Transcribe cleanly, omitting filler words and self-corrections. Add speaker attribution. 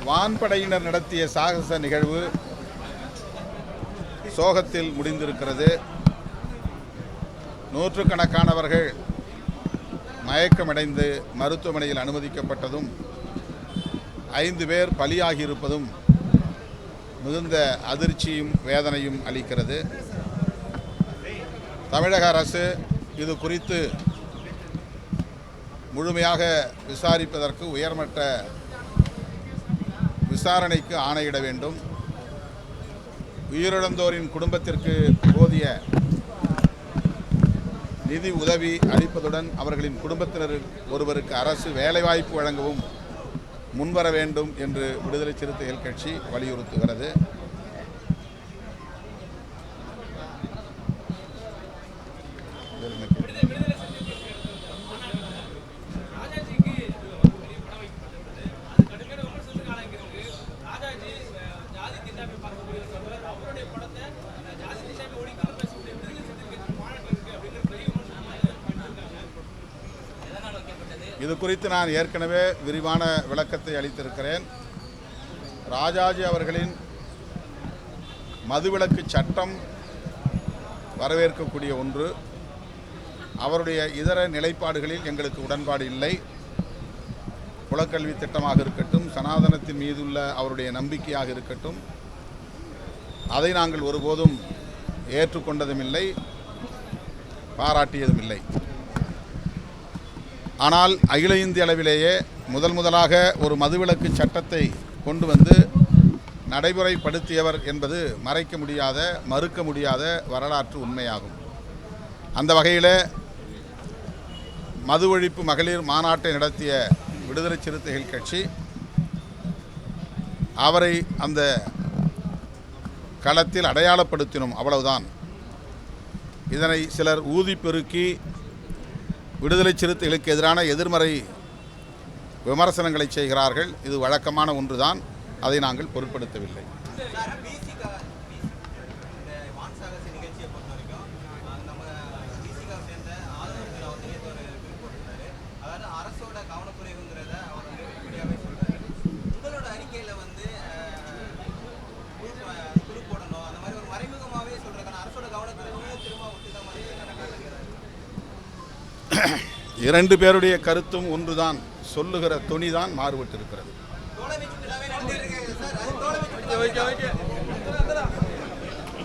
Speaker 1: வான்படையினர் நடத்திய சாகச நிகழ்வு சோகத்தில் முடிந்திருக்கிறது. நூற்றுக்கணக்கானவர்கள் மயக்கமடைந்து மருத்துவமனையில் அனுமதிக்கப்பட்டதும் 5 பேர் பலியாகியிருப்பதும் மிகுந்த அதிர்ச்சியும் வேதனையும் அளிக்கிறது. தமிழக அரசு இது குறித்து முழுமையாக விசாரிப்பதற்கு உயர்மட்ட விசாரணைக்கு ஆணையிட வேண்டும். உயிரிழந்தோரின் குடும்பத்திற்கு போதிய நிதி உதவி அளிப்பதுடன் அவர்களின் குடும்பத்தினர் ஒருவருக்கு அரசு வேலைவாய்ப்பு வழங்கவும் முன்வர வேண்டும் என்று விடுதலை சிறுத்தைகள் கட்சி வலியுறுத்துகிறது. இது குறித்து நான் ஏற்கனவே விரிவான விளக்கத்தை அளித்திருக்கிறேன். ராஜாஜி அவர்களின் மதுவிலக்கு சட்டம் வரவேற்கக்கூடிய ஒன்று. அவருடைய இதர நிலைப்பாடுகளில் எங்களுக்கு உடன்பாடு இல்லை. குலக்கல்வி திட்டமாக இருக்கட்டும், சனாதனத்தின் மீதுள்ள அவருடைய நம்பிக்கையாக இருக்கட்டும், அதை நாங்கள் ஒருபோதும் ஏற்றுக்கொண்டதும் இல்லை, பாராட்டியதும் இல்லை. ஆனால் அகில இந்திய அளவிலேயே முதலாக ஒரு மதுவிலக்கு சட்டத்தை கொண்டு வந்து நடைமுறைப்படுத்தியவர் என்பது மறுக்க முடியாத வரலாற்று உண்மையாகும். அந்த வகையில் மது ஒழிப்பு மகளிர் மாநாட்டை நடத்திய விடுதலை சிறுத்தைகள் கட்சி அவரை அந்த களத்தில் அடையாளப்படுத்தினோம், அவ்வளவுதான். இதனை சிலர் ஊதி பெருக்கி விடுதலை சிறுத்தைகளுக்கு எதிரான எதிர்மறை விமர்சனங்களை செய்கிறார்கள். இது வழக்கமான ஒன்றுதான். அதை நாங்கள் பொருட்படுத்தவில்லை. இரண்டு பேருடைய கருத்தும் ஒன்றுதான், சொல்லுகிற துணிதான் மாறுபட்டிருக்கிறது.